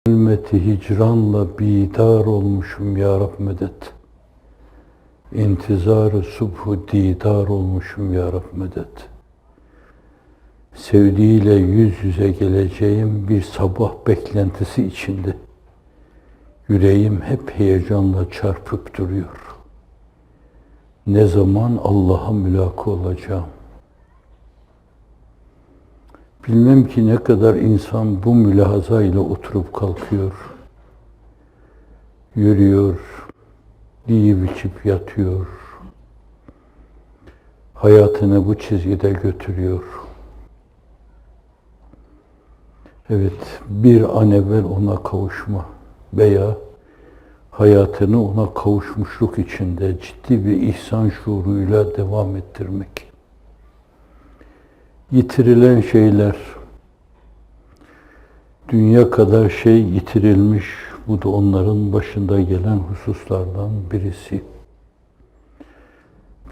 Ümmeti hicranla bidar olmuşum ya Rab medet. İntizar-ı subhu didar olmuşum ya Rab medet. Sevdiğiyle yüz yüze geleceğim bir sabah beklentisi içinde. Yüreğim hep heyecanla çarpıp duruyor. Ne zaman Allah'a mülaka olacağım? Bilmem ki ne kadar insan bu mülahaza ile oturup kalkıyor, yürüyor, yiyip içip yatıyor, hayatını bu çizgide götürüyor. Evet, bir an evvel ona kavuşma veya hayatını ona kavuşmuşluk içinde ciddi bir ihsan şuuruyla devam ettirmek. Yitirilen şeyler, dünya kadar şey yitirilmiş, bu da onların başında gelen hususlardan birisi.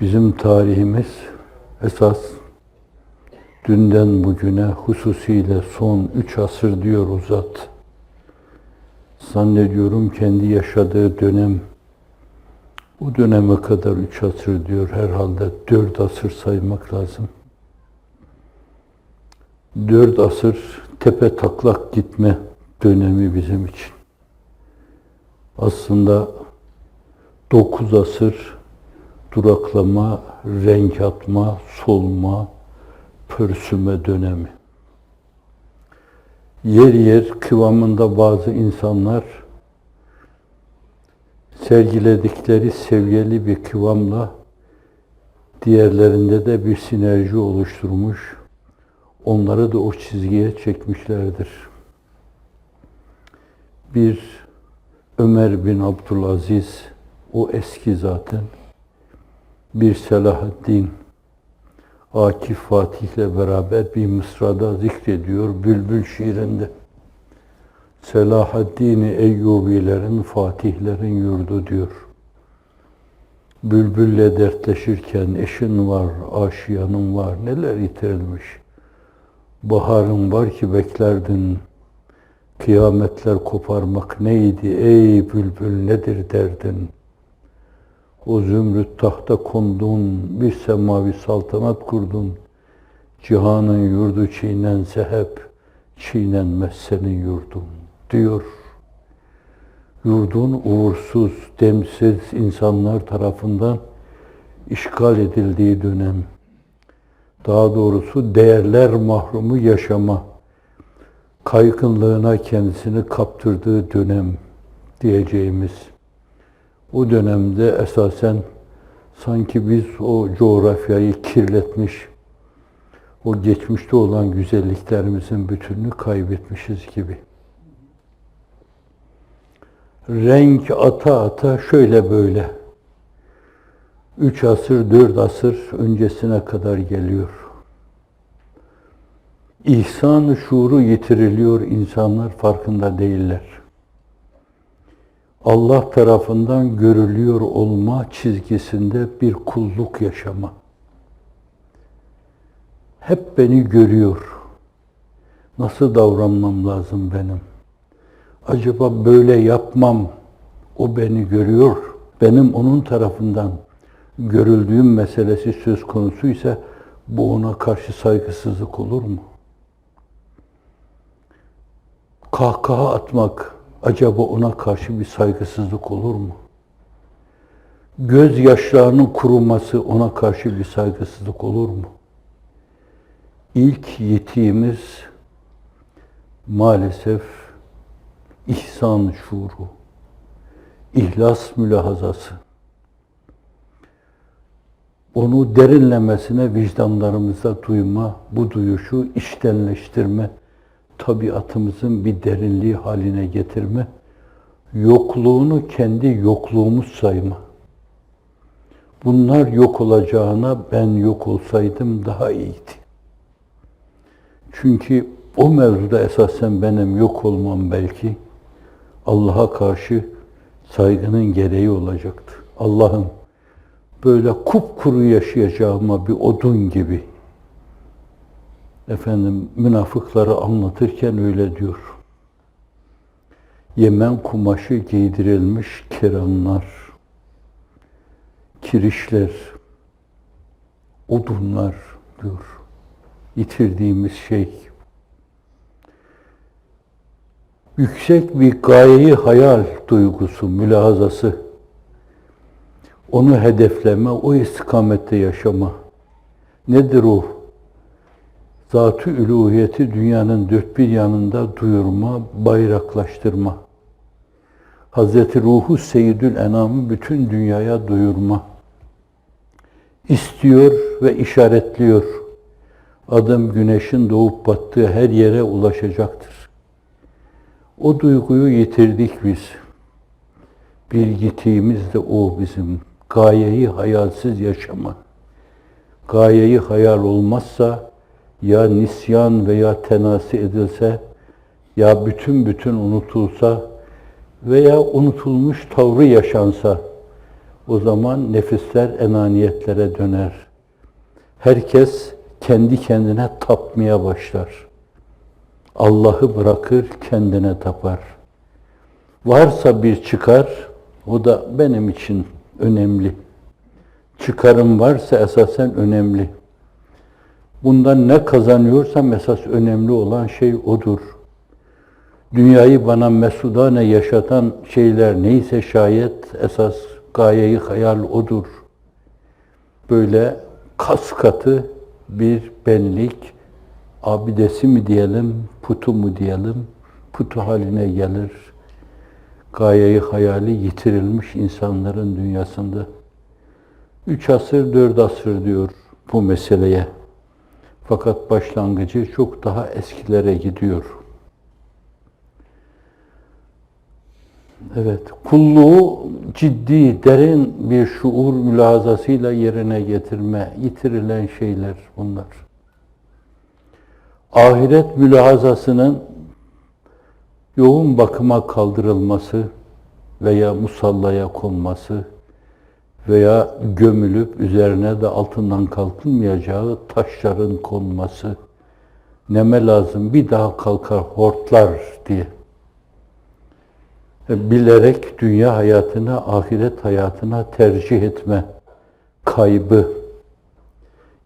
Bizim tarihimiz esas dünden bugüne hususiyle son 3 asır diyor o zat. Zannediyorum kendi yaşadığı dönem, o döneme kadar 3 asır diyor, herhalde 4 asır saymak lazım. 4 asır tepe taklak gitme dönemi bizim için. Aslında 9 asır duraklama, renk atma, solma, pörsüme dönemi. Yer yer kıvamında bazı insanlar sergiledikleri seviyeli bir kıvamla diğerlerinde de bir sinerji oluşturmuş, onları da o çizgiye çekmişlerdir. Bir Ömer bin Abdülaziz, o eski zaten, bir Selahaddin, Akif Fatih'le beraber bir mısrada zikrediyor Bülbül şiirinde. Selahaddin-i Eyyubilerin, Fatihlerin yurdu diyor. Bülbülle dertleşirken eşin var, aşiyanın var, neler yitirilmiş. Baharın var ki beklerdin, kıyametler koparmak neydi ey bülbül nedir derdin? O zümrüt tahta kondun, bir semavi saltanat kurdun. Cihanın yurdu çiğnense hep, çiğnenmez senin yurdun diyor. Yurdun uğursuz, demsiz insanlar tarafından işgal edildiği dönem. Daha doğrusu değerler mahrumu yaşama, kaygınlığına kendisini kaptırdığı dönem diyeceğimiz. O dönemde esasen sanki biz o coğrafyayı kirletmiş, o geçmişte olan güzelliklerimizin bütününü kaybetmişiz gibi. Renk ata ata şöyle böyle 3 asır, 4 asır öncesine kadar geliyor. İhsan-ı şuuru yitiriliyor, insanlar farkında değiller. Allah tarafından görülüyor olma çizgisinde bir kulluk yaşama. Hep beni görüyor. Nasıl davranmam lazım benim? Acaba böyle yapmam, o beni görüyor. Benim onun tarafından görüldüğüm meselesi söz konusuysa bu ona karşı saygısızlık olur mu? Kahkaha atmak acaba ona karşı bir saygısızlık olur mu? Gözyaşlarının kuruması ona karşı bir saygısızlık olur mu? İlk yetiğimiz maalesef ihsan şuuru, ihlas mülahazası. Onu derinlemesine vicdanlarımızda duyma, bu duyuşu içtenleştirme, tabiatımızın bir derinliği haline getirme, yokluğunu kendi yokluğumuz sayma. Bunlar yok olacağına ben yok olsaydım daha iyiydi. Çünkü o mevzuda esasen benim yok olmam belki Allah'a karşı saygının gereği olacaktı. Allah'ım böyle kupkuru yaşayacağıma bir odun gibi. Efendim münafıkları anlatırken öyle diyor. Yemen kumaşı giydirilmiş keranlar, kirişler, odunlar diyor. Yitirdiğimiz şey. Yüksek bir gayeyi hayal duygusu, mülahazası. Onu hedefleme, o istikamette yaşama. Nedir o? Zat-ı üluhiyeti dünyanın dört bir yanında duyurma, bayraklaştırma. Hazreti Ruhu Seyyidül Enam'ı bütün dünyaya duyurma. İstiyor ve işaretliyor. Adım güneşin doğup battığı her yere ulaşacaktır. O duyguyu yitirdik biz. Bir gittiğimiz de o bizim. Gayeyi hayalsiz yaşama. Gayeyi hayal olmazsa ya nisyan veya tenasi edilse ya bütün unutulsa veya unutulmuş tavrı yaşansa o zaman nefisler enaniyetlere döner. Herkes kendi kendine tapmaya başlar. Allah'ı bırakır kendine tapar. Varsa bir çıkar, o da benim için önemli. Çıkarım varsa esasen önemli. Bundan ne kazanıyorsam esas önemli olan şey odur. Dünyayı bana mesudane yaşatan şeyler neyse şayet esas gayeyi hayal odur. Böyle kas katı bir benlik, abidesi mi diyelim, putu mu diyelim, putu haline gelir. Gayeyi hayali yitirilmiş insanların dünyasında. 3 asır, 4 asır diyor bu meseleye. Fakat başlangıcı çok daha eskilere gidiyor. Evet, kulluğu ciddi, derin bir şuur mülahazasıyla yerine getirme, yitirilen şeyler bunlar. Ahiret mülahazasının yoğun bakıma kaldırılması veya musallaya konması veya gömülüp üzerine de altından kalkılmayacağı taşların konması neme lazım bir daha kalkar hortlar diye. Bilerek dünya hayatına, ahiret hayatına tercih etme kaybı,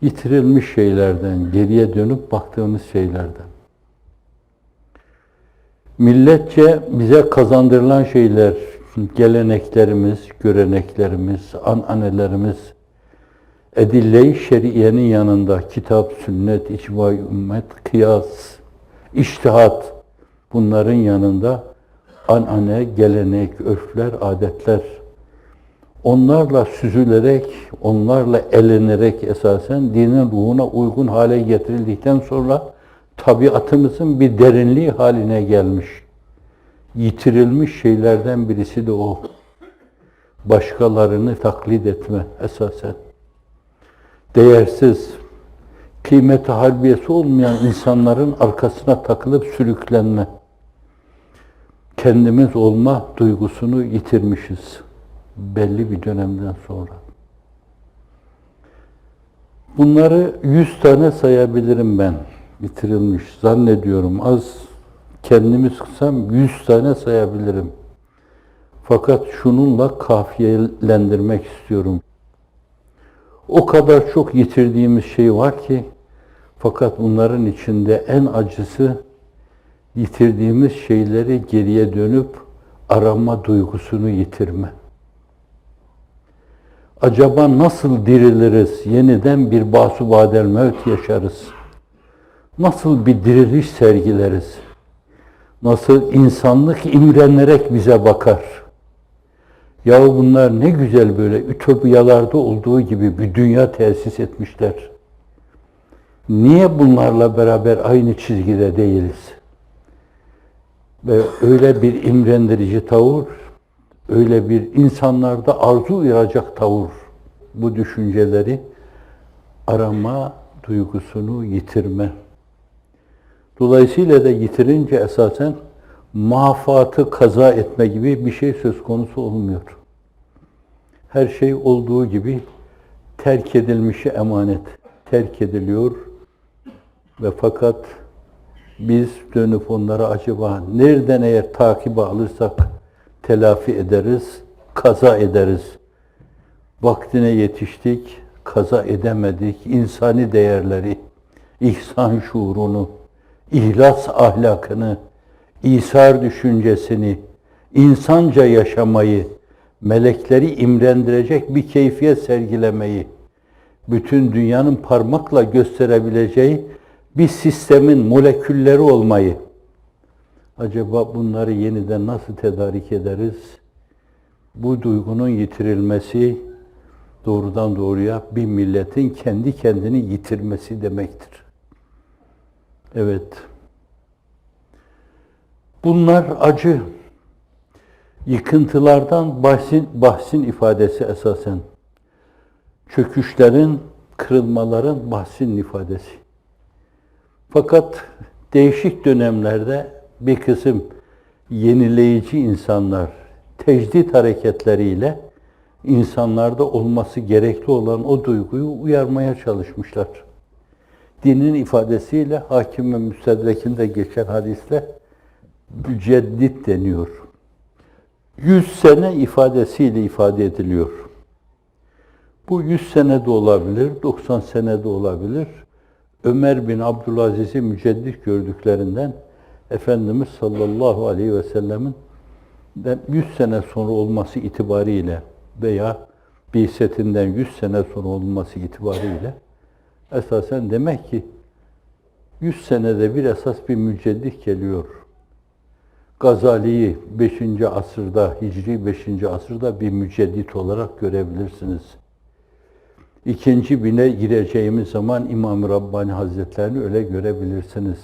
yitirilmiş şeylerden, geriye dönüp baktığımız şeylerden. Milletçe bize kazandırılan şeyler, geleneklerimiz, göreneklerimiz, ananelerimiz, edille-i şeriyenin yanında kitap, sünnet, icma-i ümmet, kıyas, içtihat, bunların yanında anane, gelenek, örfler, adetler, onlarla süzülerek, onlarla elenerek esasen dinin ruhuna uygun hale getirildikten sonra tabiatımızın bir derinliği haline gelmiş. Yitirilmiş şeylerden birisi de o. Başkalarını taklit etme esasen. Değersiz, kıymeti harbiyesi olmayan insanların arkasına takılıp sürüklenme. Kendimiz olma duygusunu yitirmişiz belli bir dönemden sonra. Bunları 100 tane sayabilirim ben. Bitirilmiş. Zannediyorum az kendimi sıksam 100 tane sayabilirim. Fakat şununla kafiyelendirmek istiyorum. O kadar çok yitirdiğimiz şey var ki fakat bunların içinde en acısı yitirdiğimiz şeyleri geriye dönüp arama duygusunu yitirme. Acaba nasıl diriliriz? Yeniden bir basubadel mevt yaşarız. Nasıl bir diriliş sergileriz? Nasıl insanlık imrenerek bize bakar? Yahu bunlar ne güzel böyle ütopyalarda olduğu gibi bir dünya tesis etmişler. Niye bunlarla beraber aynı çizgide değiliz? Ve öyle bir imrendirici tavır, öyle bir insanlarda arzu uyaracak tavır bu düşünceleri arama duygusunu yitirme. Dolayısıyla da yitirince esasen mafatı kaza etme gibi bir şey söz konusu olmuyor. Her şey olduğu gibi terk edilmişe emanet. Terk ediliyor ve fakat biz dönüp onlara acaba nereden eğer takibe alırsak telafi ederiz, kaza ederiz. Vaktine yetiştik, kaza edemedik. İnsani değerleri, ihsan şuurunu, ihlas ahlakını, İsar düşüncesini, insanca yaşamayı, melekleri imrendirecek bir keyfiyet sergilemeyi, bütün dünyanın parmakla gösterebileceği bir sistemin molekülleri olmayı, acaba bunları yeniden nasıl tedarik ederiz? Bu duygunun yitirilmesi doğrudan doğruya bir milletin kendi kendini yitirmesi demektir. Evet. Bunlar acı. Yıkıntılardan bahsin ifadesi esasen. Çöküşlerin, kırılmaların bahsin ifadesi. Fakat değişik dönemlerde bir kısım yenileyici insanlar tecdit hareketleriyle insanlarda olması gerekli olan o duyguyu uyarmaya çalışmışlar. Dinin ifadesiyle Hakim ve Müstedrek'inde geçen hadisle müceddit deniyor. 100 sene ifadesiyle ifade ediliyor. Bu 100 sene de olabilir, 90 sene de olabilir. Ömer bin Abdülaziz'i müceddit gördüklerinden Efendimiz sallallahu aleyhi ve sellemin 100 sene sonra olması itibariyle veya bi'setinden 100 sene sonra olması itibariyle esasen demek ki 100 senede bir esas bir müceddit geliyor. Gazali'yi 5. asırda, Hicri 5. asırda bir müceddit olarak görebilirsiniz. İkinci bine gireceğimiz zaman İmam-ı Rabbani Hazretlerini öyle görebilirsiniz.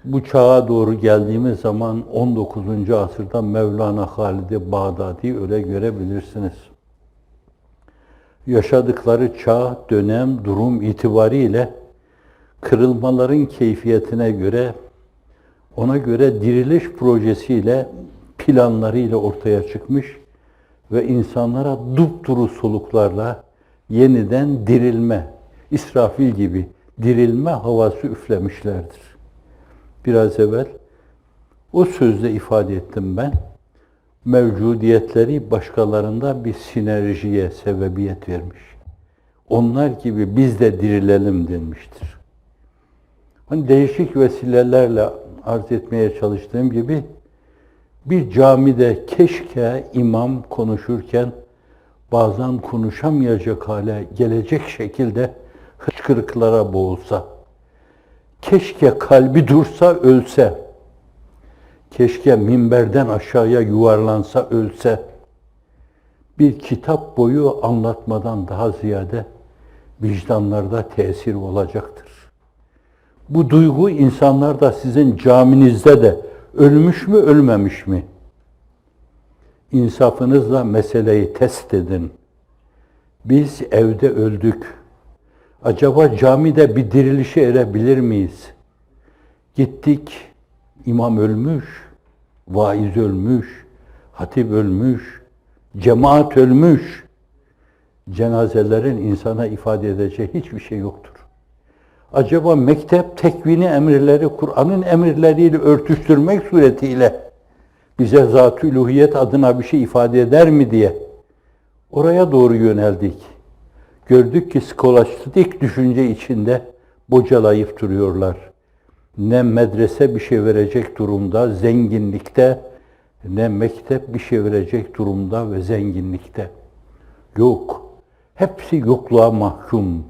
Bu çağa doğru geldiğimiz zaman 19. asırda Mevlana Halid-i Bağdadi'yi öyle görebilirsiniz. Yaşadıkları çağ, dönem, durum itibariyle kırılmaların keyfiyetine göre, ona göre diriliş projesiyle, planlarıyla ortaya çıkmış ve insanlara dupduru soluklarla yeniden dirilme, İsrafil gibi dirilme havası üflemişlerdir. Biraz evvel o sözle ifade ettim ben. Mevcudiyetleri başkalarında bir sinerjiye sebebiyet vermiş. Onlar gibi biz de dirilelim denmiştir. Hani değişik vesilelerle arz etmeye çalıştığım gibi bir camide keşke imam konuşurken bazen konuşamayacak hale gelecek şekilde hıçkırıklara boğulsa, keşke kalbi dursa ölse, keşke minberden aşağıya yuvarlansa ölse, bir kitap boyu anlatmadan daha ziyade vicdanlarda tesir olacaktır. Bu duygu insanlarda sizin caminizde de ölmüş mü ölmemiş mi? İnsafınızla meseleyi test edin. Biz evde öldük. Acaba camide bir dirilişe erebilir miyiz? Gittik, imam ölmüş, vaiz ölmüş, hatip ölmüş, cemaat ölmüş. Cenazelerin insana ifade edeceği hiçbir şey yoktur. Acaba mektep tekvini emirleri Kur'an'ın emirleriyle örtüştürmek suretiyle bize zat-ı uluhiyet adına bir şey ifade eder mi diye oraya doğru yöneldik. Gördük ki skolastik düşünce içinde bocalayıp duruyorlar. Ne medrese bir şey verecek durumda, zenginlikte, ne mektep bir şey verecek durumda ve zenginlikte. Yok. Hepsi yokluğa mahkum.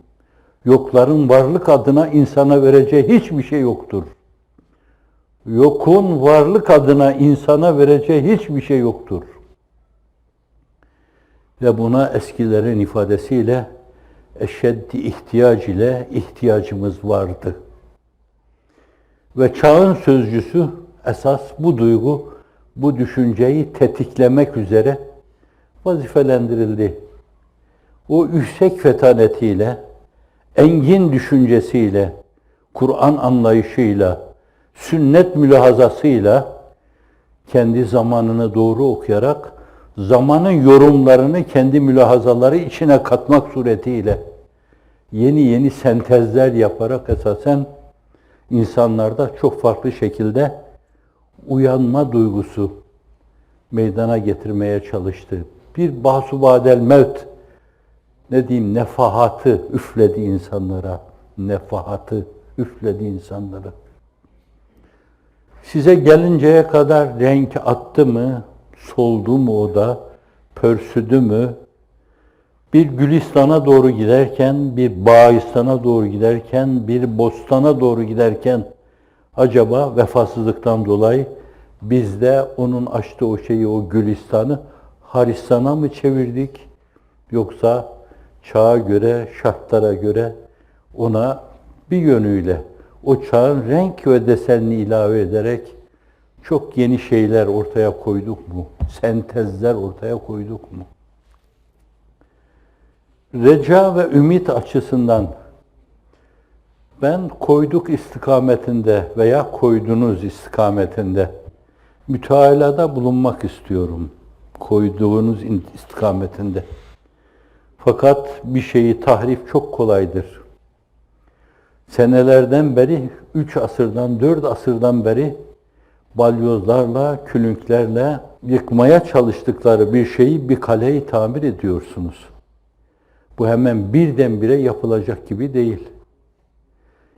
Yokların varlık adına insana vereceği hiçbir şey yoktur. Yokun varlık adına insana vereceği hiçbir şey yoktur. Ve buna eskilerin ifadesiyle eşeddi ihtiyac ile ihtiyacımız vardı. Ve çağın sözcüsü esas bu duygu, bu düşünceyi tetiklemek üzere vazifelendirildi. o yüksek fetanetiyle, engin düşüncesiyle, Kur'an anlayışıyla, sünnet mülahazasıyla kendi zamanını doğru okuyarak zamanın yorumlarını kendi mülahazaları içine katmak suretiyle yeni yeni sentezler yaparak esasen insanlarda çok farklı şekilde uyanma duygusu meydana getirmeye çalıştı. Bir bahsubadel mevt, ne diyeyim, nefahatı üfledi insanlara. Nefahatı üfledi insanlara. Size gelinceye kadar renk attı mı, soldu mu o da, pörsüdü mü? Bir Gülistan'a doğru giderken, bir Bağistan'a doğru giderken, bir Bostan'a doğru giderken acaba vefasızlıktan dolayı biz de onun açtığı o şeyi, o Gülistan'ı Haristan'a mı çevirdik? Yoksa çağa göre, şartlara göre ona bir yönüyle o çağın renk ve desenini ilave ederek çok yeni şeyler ortaya koyduk mu? Sentezler ortaya koyduk mu? Reca ve ümit açısından ben koyduk istikametinde veya koydunuz istikametinde mütealada bulunmak istiyorum. Koyduğunuz istikametinde. Fakat bir şeyi tahrif çok kolaydır. Senelerden beri, 3 asırdan, 4 asırdan beri balyozlarla, külünklerle yıkmaya çalıştıkları bir şeyi, bir kaleyi tamir ediyorsunuz. Bu hemen birdenbire yapılacak gibi değil.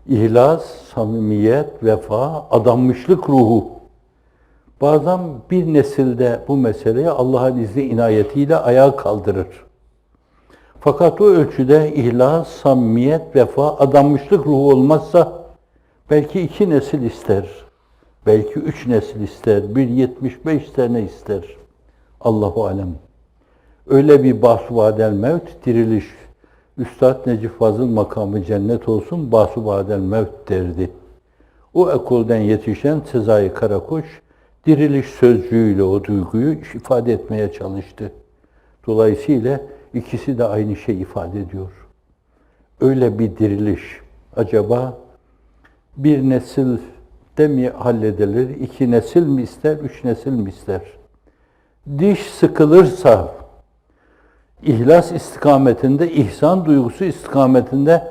İhlas, samimiyet, vefa, adanmışlık ruhu. Bazen bir nesilde bu meseleyi Allah'ın izni inayetiyle ayağa kaldırır. Fakat o ölçüde ihlas, samimiyet, vefa, adanmışlık ruhu olmazsa belki 2 nesil ister, belki 3 nesil ister, bir 75 sene ister. Allahu alem. Öyle bir bahsubadel mevt, diriliş. Üstad Necip Fazıl makamı cennet olsun, bahsubadel mevt derdi. O ekolden yetişen Sezai Karakoç, diriliş sözcüğüyle o duyguyu ifade etmeye çalıştı. Dolayısıyla ikisi de aynı şey ifade ediyor. Öyle bir diriliş acaba bir nesilde mi halledilir, 2 nesil mi ister, 3 nesil mi ister? Diş sıkılırsa, ihlas istikametinde, ihsan duygusu istikametinde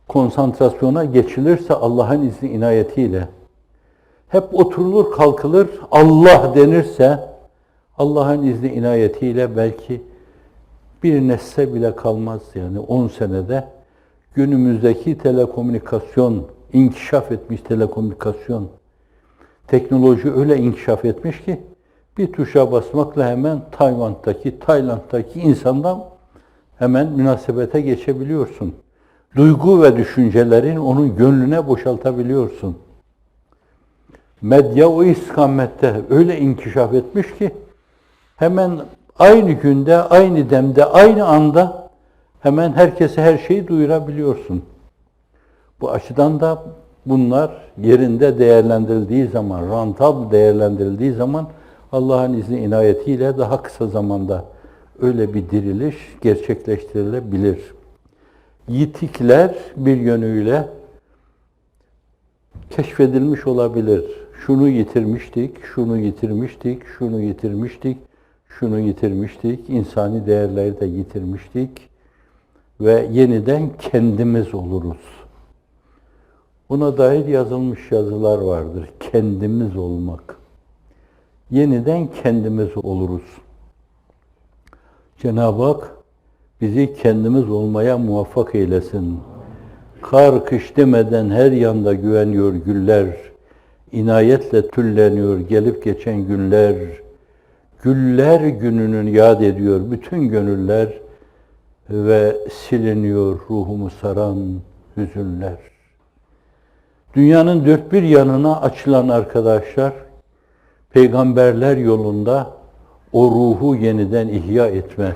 konsantrasyona geçilirse Allah'ın izni inayetiyle, hep oturulur kalkılır, Allah denirse Allah'ın izni inayetiyle belki bir nesle bile kalmaz, yani 10 senede günümüzdeki telekomünikasyon, inkişaf etmiş telekomünikasyon, teknoloji öyle inkişaf etmiş ki bir tuşa basmakla hemen Tayvan'daki, Tayland'daki insandan hemen münasebete geçebiliyorsun. Duygu ve düşüncelerin onun gönlüne boşaltabiliyorsun. Medya o istikamette öyle inkişaf etmiş ki hemen aynı günde, aynı demde, aynı anda hemen herkese her şeyi duyurabiliyorsun. Bu açıdan da bunlar yerinde değerlendirildiği zaman, rantabl değerlendirildiği zaman Allah'ın izni inayetiyle daha kısa zamanda öyle bir diriliş gerçekleştirilebilir. Yitikler bir yönüyle keşfedilmiş olabilir. Şunu yitirmiştik, şunu yitirmiştik, şunu yitirmiştik, şunu yitirmiştik, insani değerleri de yitirmiştik ve yeniden kendimiz oluruz. Buna dair yazılmış yazılar vardır. Kendimiz olmak. Yeniden kendimiz oluruz. Cenab-ı Hak bizi kendimiz olmaya muvaffak eylesin. Kar kış demeden her yanda güveniyor güller. İnayetle tülleniyor gelip geçen günler. Güller gününün yad ediyor bütün gönüller ve siliniyor ruhumu saran hüzünler. Dünyanın dört bir yanına açılan arkadaşlar, peygamberler yolunda o ruhu yeniden ihya etme,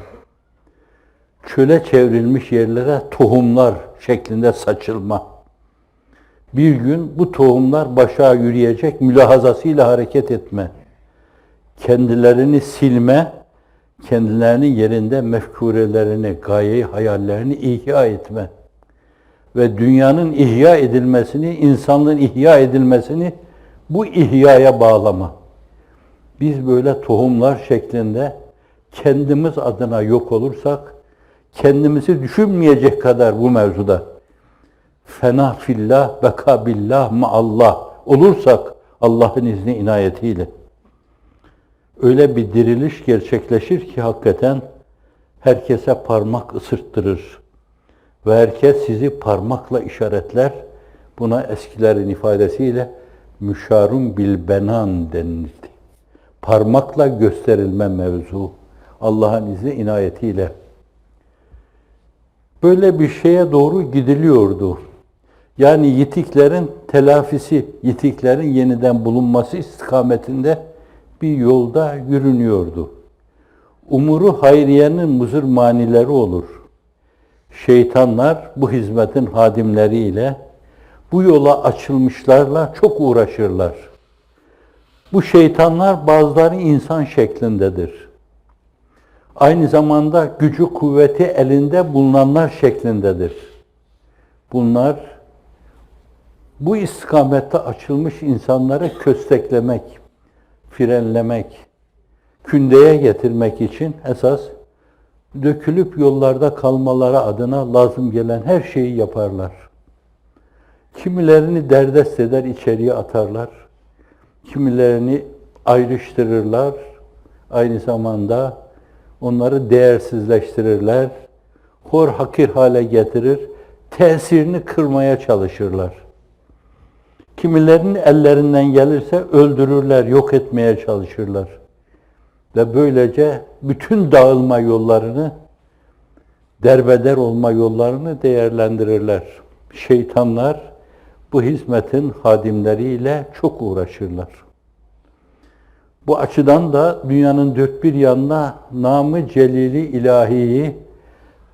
çöle çevrilmiş yerlere tohumlar şeklinde saçılma. Bir gün bu tohumlar başa yürüyecek mülahazasıyla hareket etme, kendilerini silme, kendilerinin yerinde mefkurelerini, gayeyi, hayallerini ihya etme ve dünyanın ihya edilmesini, insanlığın ihya edilmesini bu ihyaya bağlama. Biz böyle tohumlar şeklinde kendimiz adına yok olursak, kendimizi düşünmeyecek kadar bu mevzuda fena fillah, beka billah, maallah olursak Allah'ın izni inayetiyle öyle bir diriliş gerçekleşir ki hakikaten herkese parmak ısırttırır. Ve herkes sizi parmakla işaretler. Buna eskilerin ifadesiyle müşarun bil benan denildi. Parmakla gösterilme mevzu. Allah'ın izni inayetiyle. Böyle bir şeye doğru gidiliyordu. Yani yitiklerin telafisi, yitiklerin yeniden bulunması istikametinde bir yolda yürünüyordu. Umuru hayriyenin muzır manileri olur. Şeytanlar bu hizmetin hadimleriyle, bu yola açılmışlarla çok uğraşırlar. Bu şeytanlar bazıları insan şeklindedir. Aynı zamanda gücü kuvveti elinde bulunanlar şeklindedir. Bunlar bu istikamette açılmış insanları kösteklemek, frenlemek, kündeye getirmek için esas dökülüp yollarda kalmaları adına lazım gelen her şeyi yaparlar. Kimilerini derdest eder, içeriye atarlar. Kimilerini ayrıştırırlar. Aynı zamanda onları değersizleştirirler. Hor hakir hale getirir. Tesirini kırmaya çalışırlar. Kimilerinin ellerinden gelirse öldürürler, yok etmeye çalışırlar. Ve böylece bütün dağılma yollarını, derbeder olma yollarını değerlendirirler. Şeytanlar bu hizmetin hadimleriyle çok uğraşırlar. Bu açıdan da dünyanın dört bir yanına namı celili ilahiyi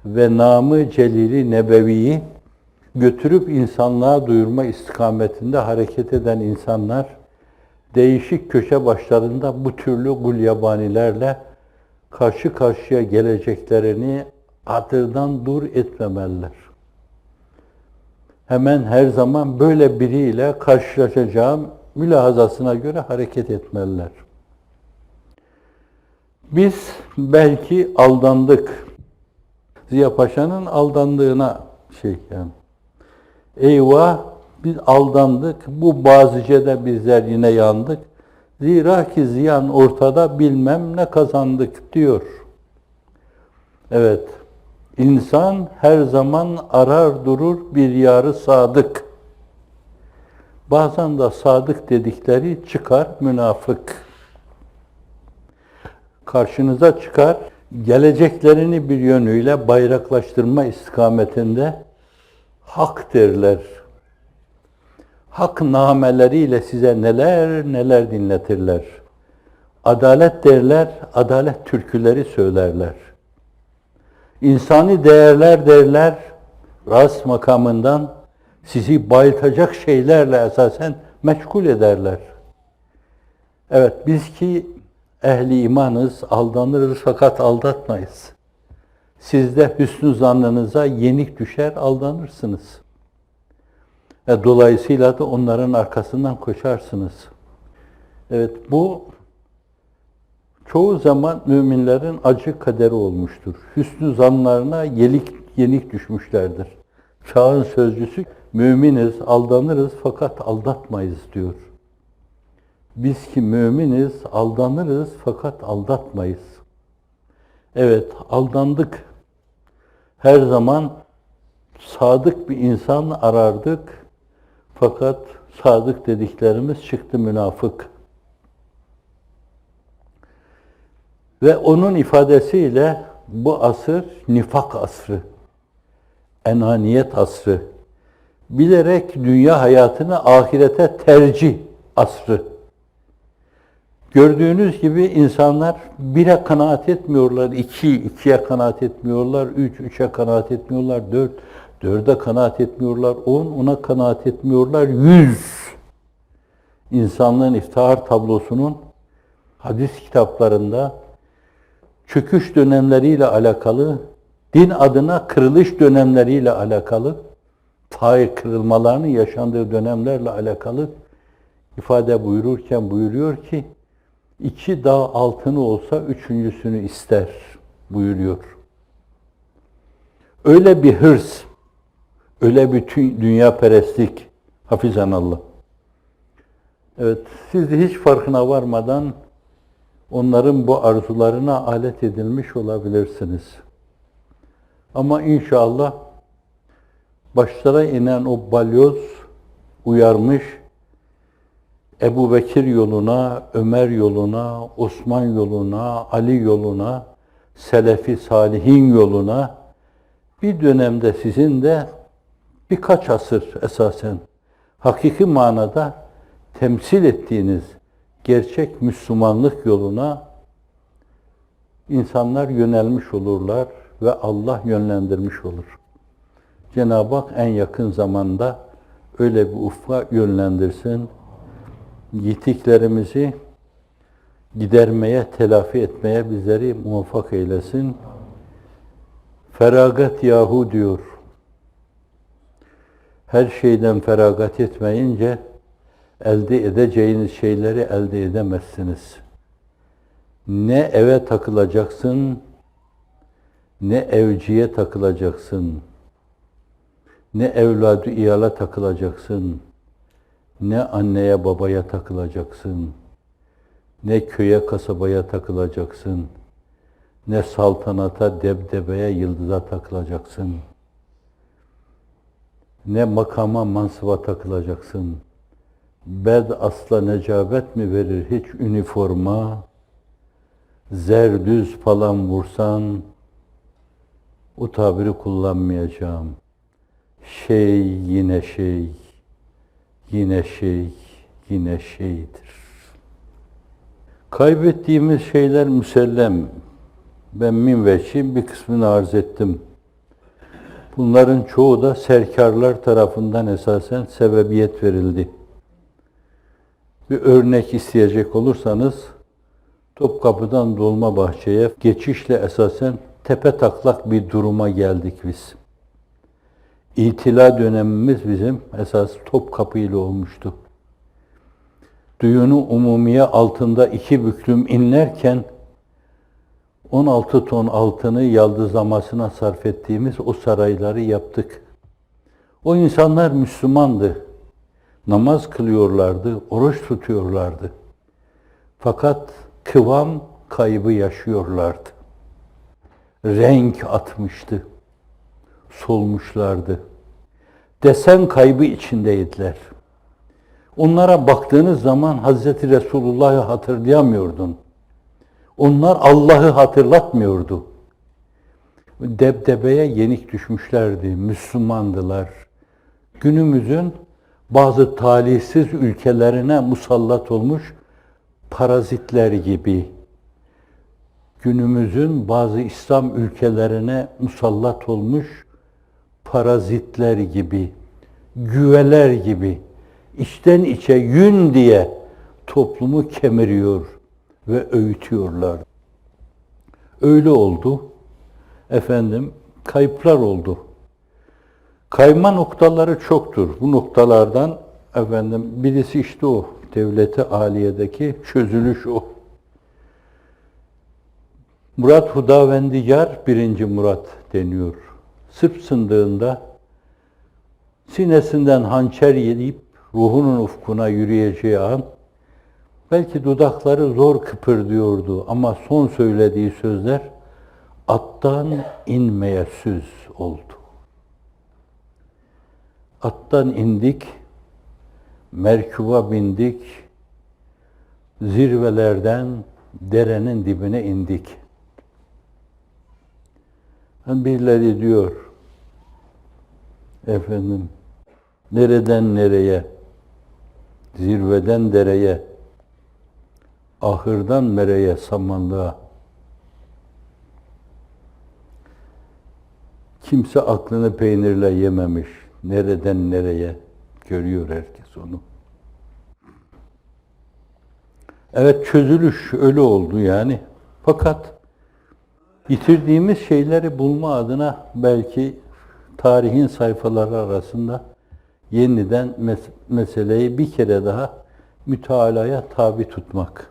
ve namı celili nebeviyi götürüp insanlığa duyurma istikametinde hareket eden insanlar değişik köşe başlarında bu türlü gulyabanilerle karşı karşıya geleceklerini hatırdan dur etmemeliler. Hemen her zaman böyle biriyle karşılaşacağım mülahazasına göre hareket etmeliler. Biz belki aldandık. Ziya Paşa'nın aldandığına yani. Eyvah biz aldandık. Bu bazıcede bizler yine yandık. Zira ki ziyan ortada bilmem ne kazandık diyor. Evet. İnsan her zaman arar durur bir yarı sadık. Bazen de sadık dedikleri çıkar münafık. Karşınıza çıkar, geleceklerini bir yönüyle bayraklaştırma istikametinde hak derler. Hak nameleriyle size neler neler dinletirler. Adalet derler, adalet türküleri söylerler. İnsani değerler derler, ras makamından sizi bayıltacak şeylerle esasen meşgul ederler. Evet, biz ki ehli imanız, aldanırız fakat aldatmayız. Siz de hüsnü zannınıza yenik düşer, aldanırsınız. Dolayısıyla da onların arkasından koşarsınız. Evet, bu çoğu zaman müminlerin acı kaderi olmuştur. Hüsnü zanlarına yenik düşmüşlerdir. Çağın sözcüsü, müminiz, aldanırız fakat aldatmayız diyor. Biz ki müminiz, aldanırız fakat aldatmayız. Evet, aldandık. Her zaman sadık bir insan arardık. Fakat sadık dediklerimiz çıktı münafık. Ve onun ifadesiyle bu asır nifak asrı, enaniyet asrı, bilerek dünya hayatını ahirete tercih asrı. Gördüğünüz gibi insanlar bire kanaat etmiyorlar, ikiye kanaat etmiyorlar, üçe kanaat etmiyorlar, dörde kanaat etmiyorlar, ona kanaat etmiyorlar, 100. İnsanlığın iftihar tablosunun hadis kitaplarında çöküş dönemleriyle alakalı, din adına kırılış dönemleriyle alakalı, kırılmalarının yaşandığı dönemlerle alakalı ifade buyururken buyuruyor ki, 2 dağ altını olsa üçüncüsünü ister buyuruyor. Öyle bir hırs, öyle bir dünyaperestlik, hafizanallah. Evet, siz de hiç farkına varmadan onların bu arzularına alet edilmiş olabilirsiniz. Ama inşallah başlara inen o balyoz uyarmış, Ebu Bekir yoluna, Ömer yoluna, Osman yoluna, Ali yoluna, Selefi Salihin yoluna bir dönemde sizin de birkaç asır esasen hakiki manada temsil ettiğiniz gerçek Müslümanlık yoluna insanlar yönelmiş olurlar ve Allah yönlendirmiş olur. Cenab-ı Hak en yakın zamanda öyle bir ufka yönlendirsin. Yitiklerimizi gidermeye, telafi etmeye bizleri muvaffak eylesin. Feragat yahu diyor. Her şeyden feragat etmeyince elde edeceğiniz şeyleri elde edemezsiniz. Ne eve takılacaksın, ne evciye takılacaksın, ne evladı iyala takılacaksın, ne anneye babaya takılacaksın, ne köye kasabaya takılacaksın, ne saltanata, debdebeye, yıldıza takılacaksın, ne makama, mansıba takılacaksın. Bed asla necabet mi verir hiç üniforma, zerdüz falan vursan, o tabiri kullanmayacağım. Şey yine şey, yine şey, yine şeydir. Kaybettiğimiz şeyler müsellem. Ben minveçin bir kısmını arz ettim. Bunların çoğu da serkarlar tarafından esasen sebebiyet verildi. Bir örnek isteyecek olursanız, Topkapı'dan Dolmabahçe'ye geçişle esasen tepetaklak bir duruma geldik biz. İtila dönemimiz bizim esas Topkapı ile olmuştu. Duyunu umumiye altında 2 büklüm inlerken 16 ton altını yaldızlamasına sarf ettiğimiz o sarayları yaptık. O insanlar Müslümandı. Namaz kılıyorlardı, oruç tutuyorlardı. Fakat kıvam kaybı yaşıyorlardı. Renk atmıştı. Solmuşlardı. Desen kaybı içindeydiler. Onlara baktığınız zaman Hazreti Resulullah'ı hatırlayamıyordun. Onlar Allah'ı hatırlatmıyordu. Debdebeye yenik düşmüşlerdi, Müslümandılar. Günümüzün bazı talihsiz ülkelerine musallat olmuş parazitler gibi, günümüzün bazı İslam ülkelerine musallat olmuş parazitler gibi, güveler gibi, içten içe yün diye toplumu kemiriyor ve öğütüyorlar. Öyle oldu. Efendim, kayıplar oldu. Kayma noktaları çoktur. Bu noktalardan birisi işte o. Devleti aliyedeki çözülüş o. Murat Hudavendigar 1. Murat deniyor. Sırp sındığında sinesinden hançer yedip ruhunun ufkuna yürüyeceği an belki dudakları zor kıpırdıyordu ama son söylediği sözler attan inmeye söz oldu. Attan indik, merkuba bindik, zirvelerden derenin dibine indik. Birileri diyor, nereden nereye, zirveden dereye, ahırdan mereye, samanlığa. Kimse aklını peynirle yememiş. Nereden nereye görüyor herkes onu. Evet, çözülüş öyle oldu yani. Fakat Yitirdiğimiz şeyleri bulma adına belki tarihin sayfaları arasında yeniden meseleyi bir kere daha mütalaya tabi tutmak.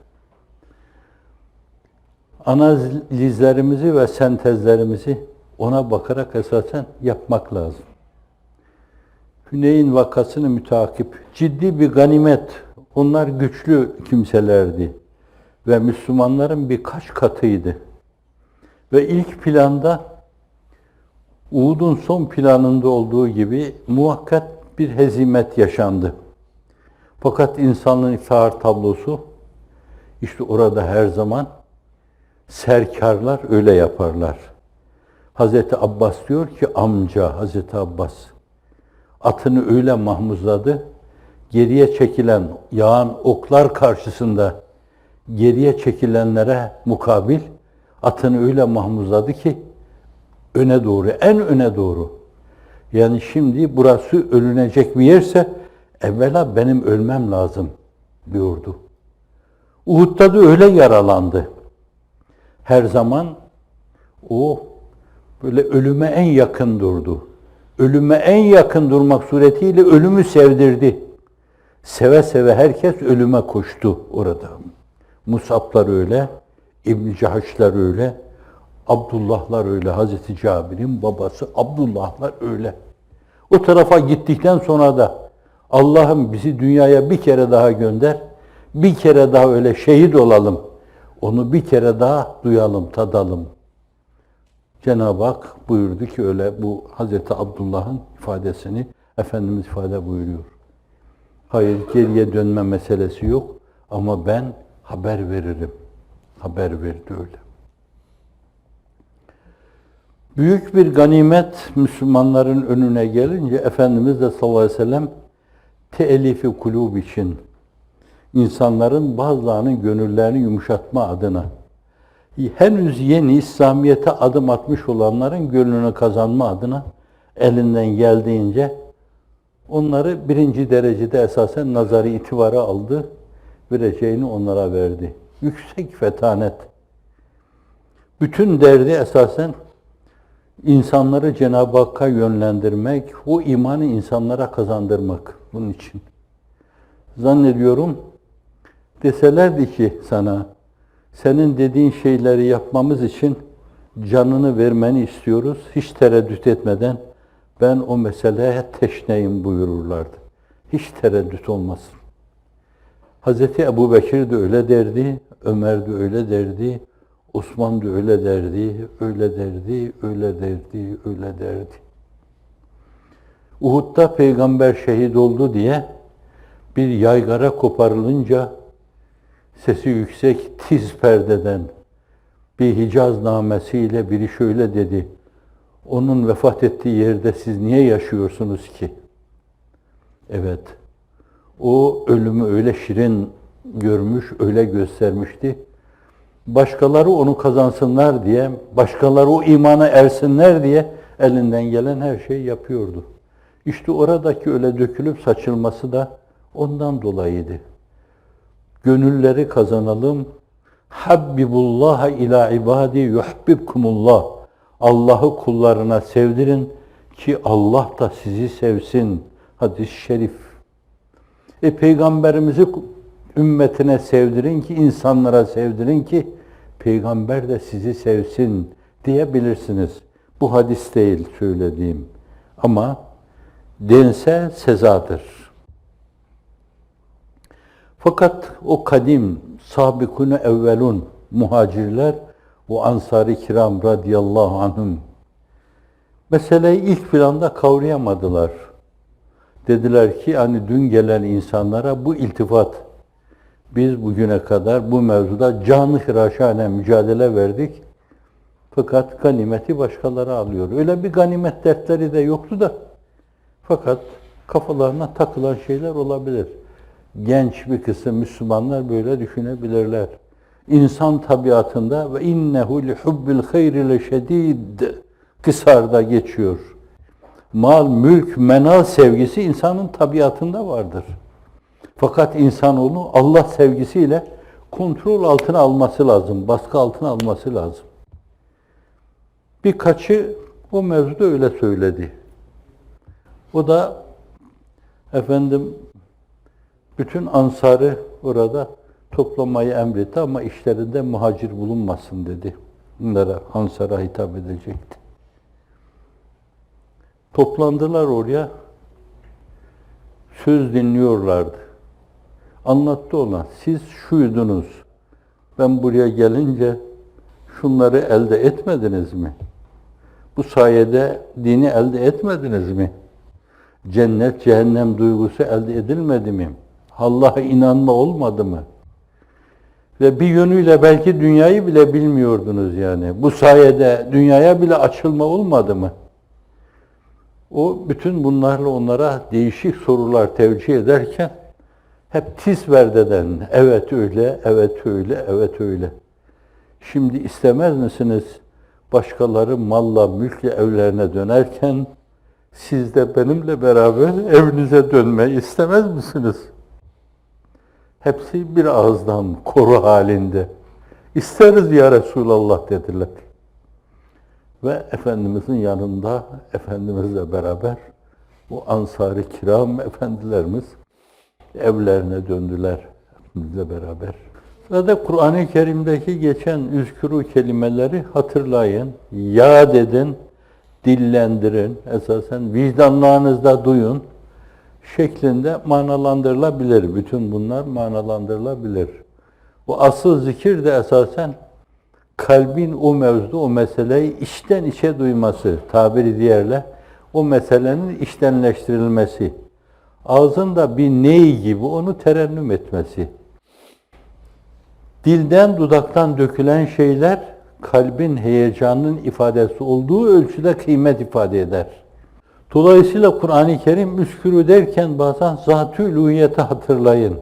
Analizlerimizi ve sentezlerimizi ona bakarak esasen yapmak lazım. Hüneyn vakasını mütakip, ciddi bir ganimet. Onlar güçlü kimselerdi ve Müslümanların birkaç katıydı. Ve ilk planda, Uhud'un son planında olduğu gibi muhakkak bir hezimet yaşandı. Fakat insanlığın iftihar tablosu, işte orada her zaman serkarlar öyle yaparlar. Hazreti Abbas diyor ki, amca Hazreti Abbas, atını öyle mahmuzladı, geriye çekilen yağan oklar karşısında geriye çekilenlere mukabil atını öyle mahmuzladı ki öne doğru, en öne doğru. Yani şimdi burası ölünecek bir yerse evvela benim ölmem lazım buyurdu. Uhud'da da öyle yaralandı. Her zaman o böyle ölüme en yakın durdu. Ölüme en yakın durmak suretiyle ölümü sevdirdi. Seve seve herkes ölüme koştu orada. Musablar öyle, İbn-i Cahaşlar öyle, Abdullahlar öyle, Hazreti Cabir'in babası Abdullahlar öyle. O tarafa gittikten sonra da Allah'ım bizi dünyaya bir kere daha gönder, bir kere daha öyle şehit olalım, onu bir kere daha duyalım, tadalım. Cenab-ı Hak buyurdu ki öyle bu Hazreti Abdullah'ın ifadesini Efendimiz ifade buyuruyor. Hayır, geriye dönme meselesi yok ama ben haber veririm. Haber verdi öyle. Büyük bir ganimet Müslümanların önüne gelince Efendimiz de sallallahu aleyhi ve sellem te'elifi kulub için insanların bazılarının gönüllerini yumuşatma adına henüz yeni İslamiyet'e adım atmış olanların gönlünü kazanma adına elinden geldiğince onları birinci derecede esasen nazari itibara aldı, vereceğini onlara verdi. Yüksek fetanet. Bütün derdi esasen insanları Cenab-ı Hakk'a yönlendirmek, o imanı insanlara kazandırmak bunun için. Zannediyorum deselerdi ki sana, senin dediğin şeyleri yapmamız için canını vermeni istiyoruz, hiç tereddüt etmeden ben o meseleye teşneyim buyururlardı. Hiç tereddüt olmasın. Hazreti Ebu Bekir de öyle derdi, Ömer de öyle derdi, Osman da öyle derdi, öyle derdi, öyle derdi, öyle derdi. Uhud'da peygamber şehit oldu diye bir yaygara koparılınca sesi yüksek tiz perdeden bir Hicaz namesiyle biri şöyle dedi. Onun vefat ettiği yerde siz niye yaşıyorsunuz ki? Evet, o ölümü öyle şirin görmüş, öyle göstermişti. Başkaları onu kazansınlar diye, başkaları o imana ersinler diye elinden gelen her şeyi yapıyordu. İşte oradaki öyle dökülüp saçılması da ondan dolayıydı. Gönülleri kazanalım. Habbibullah ila ibadi yuhibbukumullah. Allah'ı kullarına sevdirin ki Allah da sizi sevsin. Hadis-i şerif. Peygamberimizi ümmetine sevdirin ki, insanlara sevdirin ki peygamber de sizi sevsin diyebilirsiniz. Bu hadis değil söylediğim. Ama dense sezadır. Fakat o kadim, sabikun evvelun muhacirler ve ansar-ı kiram radıyallahu anhum meseleyi ilk planda kavrayamadılar. Dediler ki hani dün gelen insanlara bu iltifat, biz bugüne kadar bu mevzuda canı hıraşane mücadele verdik. Fakat ganimeti başkaları alıyor. Öyle bir ganimet dertleri de yoktu da. Fakat kafalarına takılan şeyler olabilir. Genç bir kısım Müslümanlar böyle düşünebilirler. İnsan tabiatında ve innehu li hubbil hayri leşedid kısarda geçiyor. Mal, mülk, menal sevgisi insanın tabiatında vardır. Fakat insanoğlu Allah sevgisiyle kontrol altına alması lazım, baskı altına alması lazım. Birkaçı o mevzuda öyle söyledi. O da efendim bütün ansarı orada toplamayı emretti ama işlerinde muhacir bulunmasın dedi. Bunlara, ansara hitap edecekti. Toplandılar oraya, söz dinliyorlardı. Anlattı ona, siz şuydunuz, ben buraya gelince şunları elde etmediniz mi? Bu sayede dini elde etmediniz mi? Cennet, cehennem duygusu elde edilmedi mi? Allah'a inanma olmadı mı? Ve bir yönüyle belki dünyayı bile bilmiyordunuz yani. Bu sayede dünyaya bile açılma olmadı mı? O bütün bunlarla onlara değişik sorular tevcih ederken hep tiz verdeden, evet öyle, evet öyle, evet öyle. Şimdi istemez misiniz başkaları malla, mülkle evlerine dönerken siz de benimle beraber evinize dönmeyi istemez misiniz? Hepsi bir ağızdan koro halinde. İsteriz ya Resulallah dediler. Ve Efendimizin yanında, Efendimizle beraber bu Ansar-ı Kiram efendilerimiz evlerine döndüler Efendimizle beraber. Zaten Kur'an-ı Kerim'deki geçen üzkuru kelimeleri hatırlayın, yad edin, dillendirin, esasen vicdanlarınızda duyun şeklinde manalandırılabilir. Bütün bunlar manalandırılabilir. Bu asıl zikir de esasen kalbin o mevzuda o meseleyi içten içe duyması, tabiri diğerle o meselenin içtenleştirilmesi. Ağzında bir ney gibi onu terennüm etmesi. Dilden, dudaktan dökülen şeyler kalbin heyecanının ifadesi olduğu ölçüde kıymet ifade eder. Dolayısıyla Kur'an-ı Kerim üskürü derken bazen zat-ı uluhiyeti hatırlayın.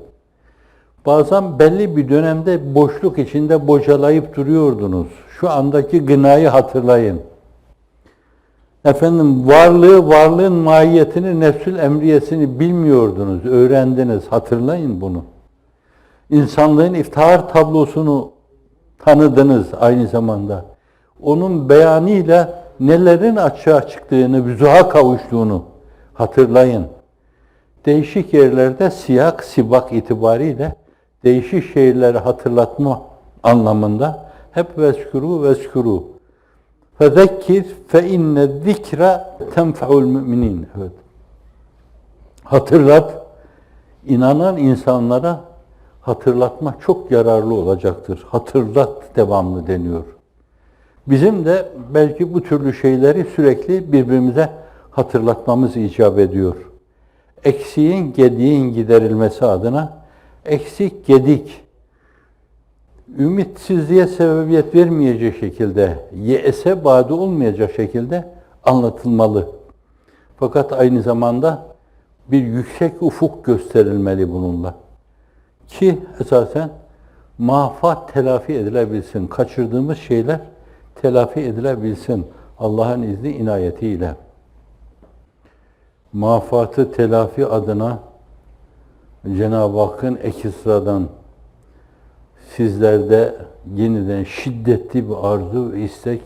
Bazen belli bir dönemde boşluk içinde bocalayıp duruyordunuz. Şu andaki gınayı hatırlayın. Efendim varlığın mahiyetini, nefsül emriyesini bilmiyordunuz, öğrendiniz. Hatırlayın bunu. İnsanlığın iftihar tablosunu tanıdınız aynı zamanda. Onun beyanıyla nelerin açığa çıktığını, vüzuha kavuştuğunu hatırlayın. Değişik yerlerde siyak, sibak itibariyle değişik şeyleri hatırlatma anlamında hep veskuru. Fezekkir fe inne zikra tenfe'ul müminin. Evet. Hatırlat, inanan insanlara hatırlatma çok yararlı olacaktır. Hatırlat devamlı deniyor. Bizim de belki bu türlü şeyleri sürekli birbirimize hatırlatmamız icap ediyor. Eksiğin, gediğin giderilmesi adına eksik, gedik, ümitsizliğe sebebiyet vermeyecek şekilde, yeese badi olmayacak şekilde anlatılmalı. Fakat aynı zamanda bir yüksek ufuk gösterilmeli bununla. Ki esasen mafat telafi edilebilsin. Kaçırdığımız şeyler telafi edilebilsin. Allah'ın izni inayetiyle. Mafatı telafi adına Cenab-ı Hakk'ın ek sıradan sizlerde yeniden şiddetli bir arzu ve istek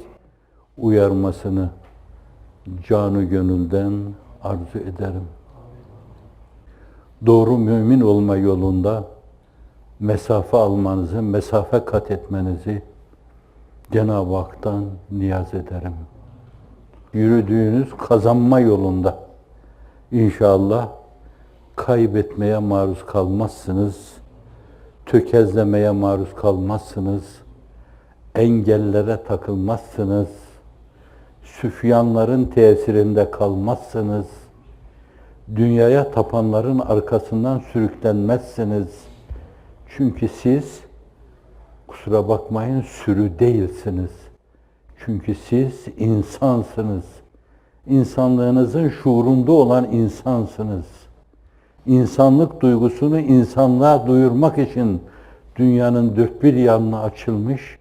uyarmasını canı gönülden arzu ederim. Doğru mümin olma yolunda mesafe almanızı, mesafe kat etmenizi Cenab-ı Hak'tan niyaz ederim. Yürüdüğünüz kazanma yolunda inşallah kaybetmeye maruz kalmazsınız, tökezlemeye maruz kalmazsınız, engellere takılmazsınız, süfyanların tesirinde kalmazsınız, dünyaya tapanların arkasından sürüklenmezsiniz. Çünkü siz, kusura bakmayın, sürü değilsiniz. Çünkü siz insansınız. İnsanlığınızın şuurunda olan insansınız. İnsanlık duygusunu insanlığa duyurmak için dünyanın dört bir yanına açılmış,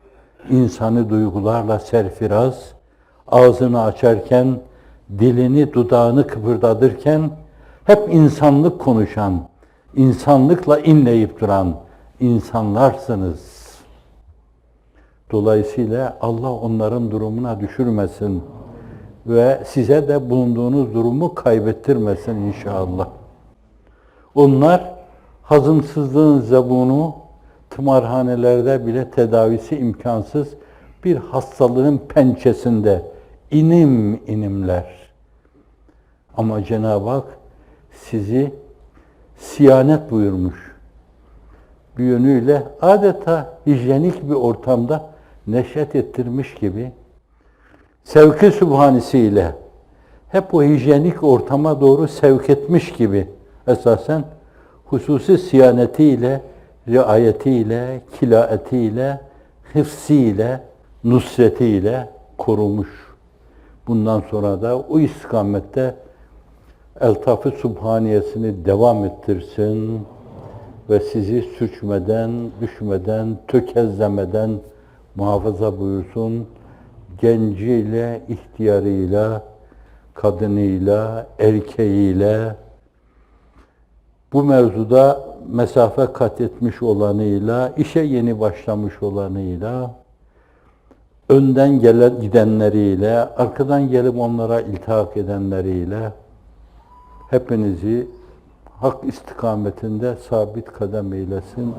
insani duygularla serfiraz, ağzını açarken, dilini, dudağını kıpırdatırken hep insanlık konuşan, insanlıkla inleyip duran insanlarsınız. Dolayısıyla Allah onların durumuna düşürmesin ve size de bulunduğunuz durumu kaybettirmesin inşallah. Onlar hazımsızlığın zabunu, tımarhanelerde bile tedavisi imkansız bir hastalığın pençesinde inim inimler. Ama Cenab-ı Hak sizi siyanet buyurmuş. Bir yönüyle adeta hijyenik bir ortamda neşet ettirmiş gibi sevk-i sübhanesiyle hep o hijyenik ortama doğru sevk etmiş gibi esasen hususi siyanetiyle, riayetiyle, kilaetiyle, hıfziyle, nusretiyle korumuş. Bundan sonra da o istikamette eltaf-ı subhaniyesini devam ettirsin ve sizi sürçmeden, düşmeden, tökezlemeden muhafaza buyursun. Genciyle, ihtiyarıyla, kadınıyla, erkeğiyle, bu mevzuda mesafe kat etmiş olanıyla, işe yeni başlamış olanıyla, önden gelen gidenleriyle, arkadan gelip onlara iltihak edenleriyle hepinizi hak istikametinde sabit kadem eylesin.